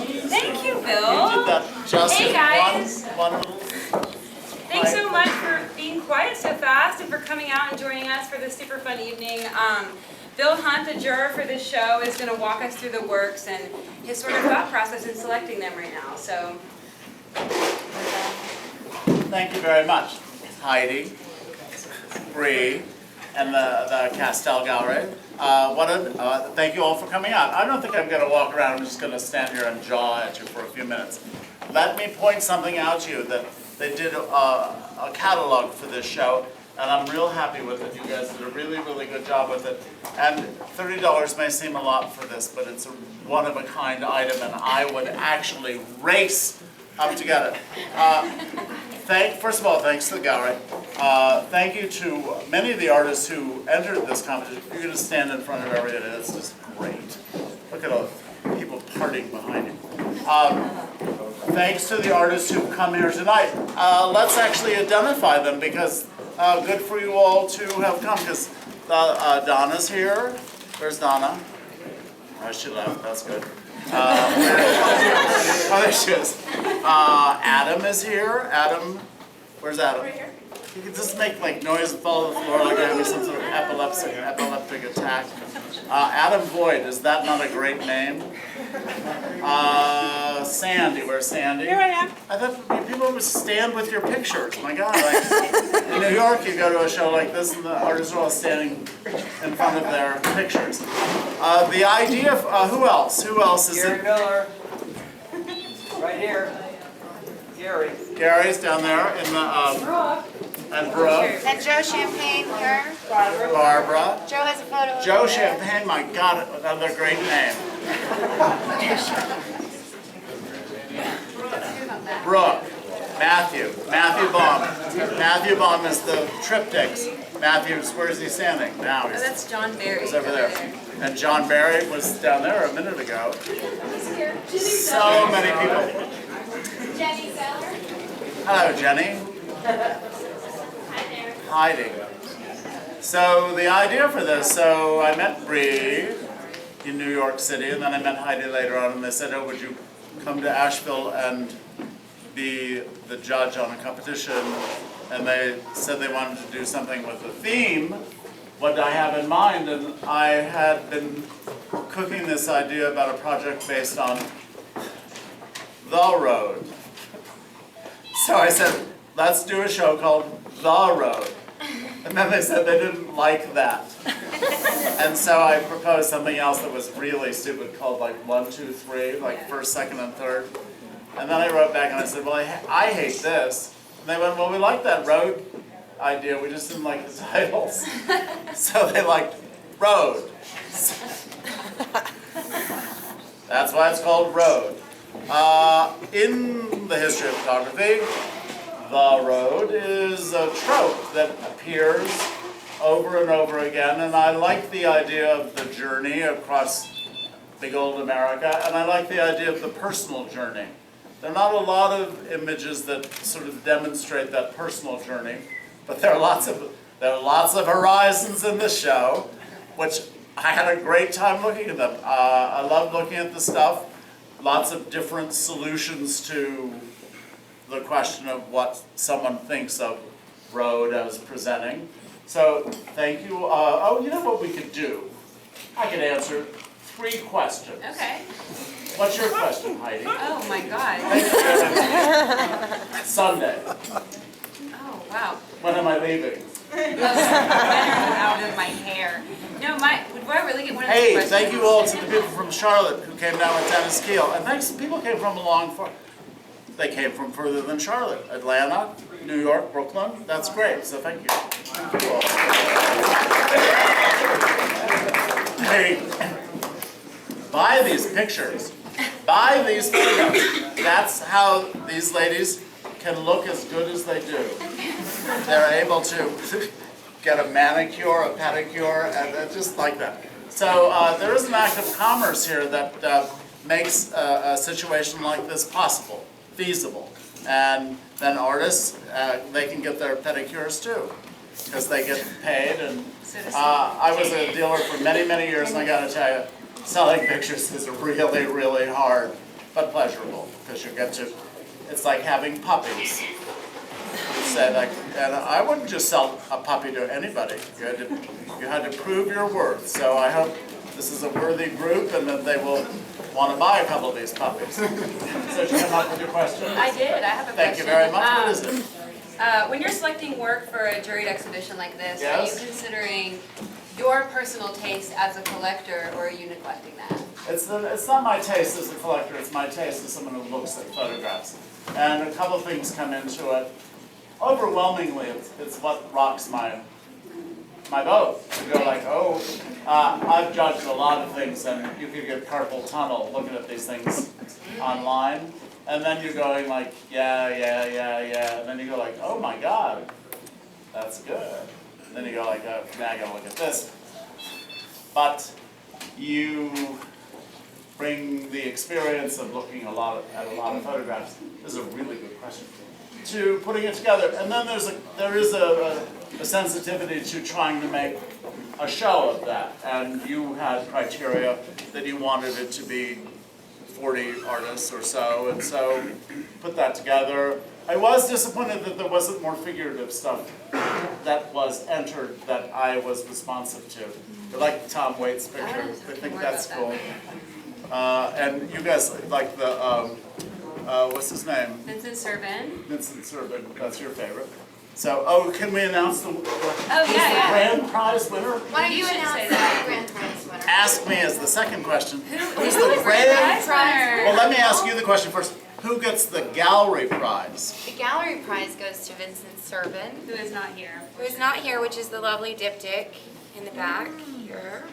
please? Thank you, You Bill. did that just Hey, in guys. one little... Thanks so much for being quiet so fast and for coming out and joining us for this super fun evening. Bill Hunt, the juror for this show, is going to walk us through the works and his sort of thought process in selecting them right now. So, Thank you very much, Heidi, Bree, and the Castell Gallery. Thank you all for coming out. I don't think I'm going to walk around. I'm just going to stand here and jaw at you for a few minutes. Let me point something out to you that they did a catalog for this show, and I'm real happy with it. You guys did a really, really good job with it. And $30 may seem a lot for this, but it's a one-of-a-kind item, and I would actually race up to get it. First of all, thanks to the gallery. Thank you to many of the artists who entered this competition. You're going to stand in front of everybody. It's just great. Look at all the people partying behind you. Thanks to the artists who've come here tonight. Let's actually identify them because good for you all to have come because Donna's here. Where's Donna? Oh, she left. That's good. Oh, there she is. Adam is here. Adam, where's Adam? Right here. You can just make like noise and fall to the floor like you're having some sort of epileptic attack. Adam Boyd, is that not a great name? Sandy, where's Sandy? Here I am. I thought people would stand with your pictures. My God, like, in New York you go to a show like this and the artists are all standing in front of their pictures. The idea of, who else? Who else is Gary it? Miller, right here. Gary. Gary's down there in the, and Brooke. And Joe Champagne here. Barbara. Joe has a photo. Joe Champagne, my God, another great name. Brooke. Matthew Baum. Matthew Baum is the triptychs. Matthew's, where's he standing now? oh, that's John Barry. He's over there. And John Barry was down there a minute ago. So many people. Jenny Zeller. Hello, Jenny. Hiding. So the idea for this, so I met Bree in New York City, and then I met Heidi later on, and they said, oh, would you come to Asheville and be the judge on a competition? And they said they wanted to do something with a theme, what I have in mind, and I had been cooking this idea about a project based on the road. So I said, let's do a show called The Road. And then they said they didn't like that. And so I proposed something else that was really stupid called like 1, 2, 3, like first, second, and third. And then I wrote back and I said, well, I hate this. And they went, well, we like that road idea, we just didn't like the titles. So they liked Road. That's why it's called Road. In the history of photography, the road is a trope that appears over and over again, and I like the idea of the journey across big old America, and I like the idea of the personal journey. There are not a lot of images that sort of demonstrate that personal journey, but there are lots of horizons in this show, which I had a great time looking at them. I love looking at the stuff. Lots of different solutions to the question of what someone thinks of road as presenting. So thank you. Oh, you know what we could do? I could answer 3 questions. Okay. What's your question, Heidi? Oh my God. Sunday. Oh wow. When am I leaving? Out of my hair. No, would I really get one of these Hey, questions? thank you all to the people from Charlotte who came down with Dennis Keel. And thanks, people came from they came from further than Charlotte. Atlanta, New York, Brooklyn. That's great, so thank you. Thank you all. Hey, buy these pictures. Buy these photos. That's how these ladies can look as good as they do. They're able to get a manicure, a pedicure, and just like that. So there is an act of commerce here that makes a situation like this possible, feasible. And then artists, they can get their pedicures too, because they get paid. And I was a dealer for many, many years, and I got to tell you, selling pictures is really, really hard. but pleasurable, because you get to, it's like having puppies. You say like, and I wouldn't just sell a puppy to anybody. You had to prove your worth. So I hope this is a worthy group and that they will want to buy a couple of these puppies. So did you come up with your question? I did. I have a question. Thank you very much. What is it? When you're selecting work for a juried exhibition like this, Yes. are you considering your personal taste as a collector, or are you neglecting that? It's not my taste as a collector, it's my taste as someone who looks at photographs. And a couple of things come into it. Overwhelmingly, it's what rocks my boat. You go like, oh, I've judged a lot of things, and you could get carpal tunnel looking at these things online. And then you're going like, yeah. And then you go like, oh my God, that's good. And then you go like, oh, now I gotta look at this. But you bring the experience of looking at a lot of photographs. This is a really good question. To putting it together, and then there is a sensitivity to trying to make a show of that. And you had criteria that you wanted it to be 40 artists or so, and so put that together. I was disappointed that there wasn't more figurative stuff that was entered that I was responsive to. I like Tom Waite's picture. I think that's cool. And you guys like the, what's his name? Vincent Servan. Vincent Servan, that's your favorite. So, can we announce the yeah. grand prize winner? Why don't you should announce say the that. grand prize winner? Ask me as the second question. Who's Who the is grand the prize Well, let me ask you the question first. Who gets the gallery prize? The gallery prize goes to Vincent Servan, Who is not here? who is not here, which is the lovely diptych in the back here.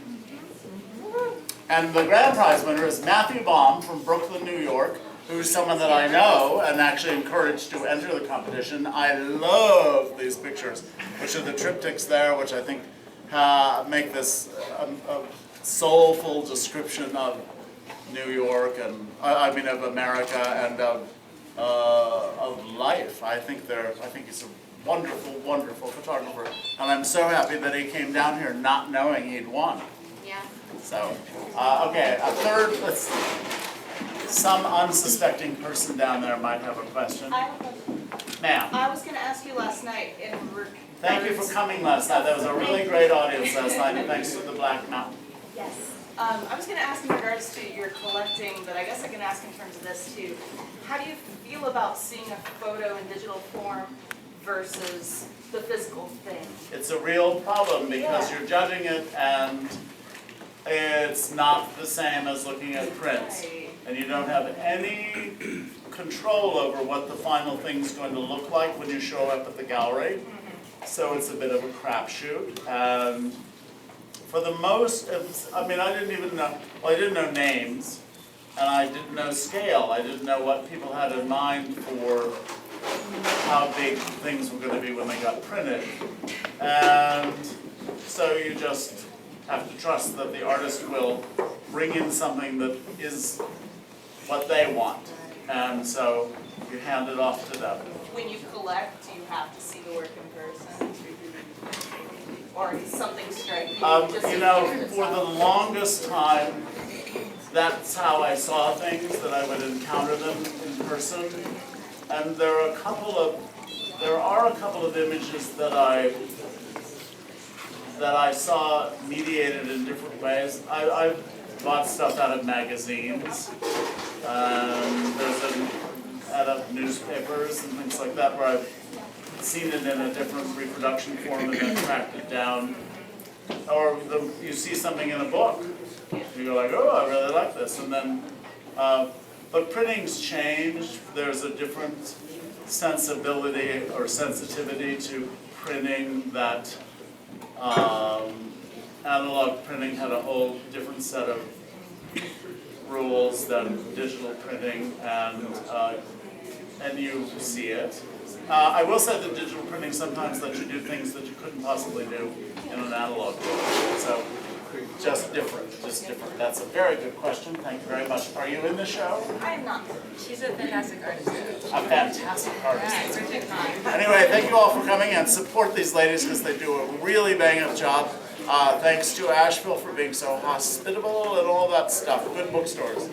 And the grand prize winner is Matthew Baum from Brooklyn, New York, who's someone that I know and actually encouraged to enter the competition. I love these pictures, which are the triptychs there, which I think make this a soulful description of New York and I mean of America and of life. I think he's a wonderful, wonderful photographer, and I'm so happy that he came down here not knowing he'd won. Yeah. So, okay, a third. Some unsuspecting person down there might have a question. I have a question. Ma'am, I was going to ask you last night in thank you for coming last night. That was a really great audience last night, and thanks to the Black Mountain. Yes. I was going to ask in regards to your collecting, but I guess I can ask in terms of this too. How do you feel about seeing a photo in digital form versus the physical thing? It's a real problem because you're judging it and it's not the same as looking at prints. Right. And you don't have any control over what the final thing's going to look like when you show up at the gallery. So it's a bit of a crapshoot. And for the most, I didn't know names, and I didn't know scale. I didn't know what people had in mind for how big things were going to be when they got printed. And so you just have to trust that the artist will bring in something that is what they want. And so you hand it off to them. When you collect, do you have to see the work in person? Or is something striking? For the longest time, that's how I saw things, that I would encounter them in person. And there are a couple of images that I saw mediated in different ways. I bought stuff out of magazines. Out of newspapers and things like that, where I've seen it in a different reproduction form and then tracked it down. Or you see something in a book, you go like, oh, I really like this, and then, but printing's changed. There's a different sensibility or sensitivity to printing that analog printing had a whole different set of rules than digital printing, and you see it. I will say that digital printing sometimes lets you do things that you couldn't possibly do in an analog book. So just different. That's a very good question. Thank you very much. Are you in the show? I am not. She's a fantastic artist. A fantastic artist. Yeah, it's Richard Kahn. Anyway, thank you all for coming and support these ladies because they do a really bang-up job. Thanks to Asheville for being so hospitable and all that stuff. Good bookstores.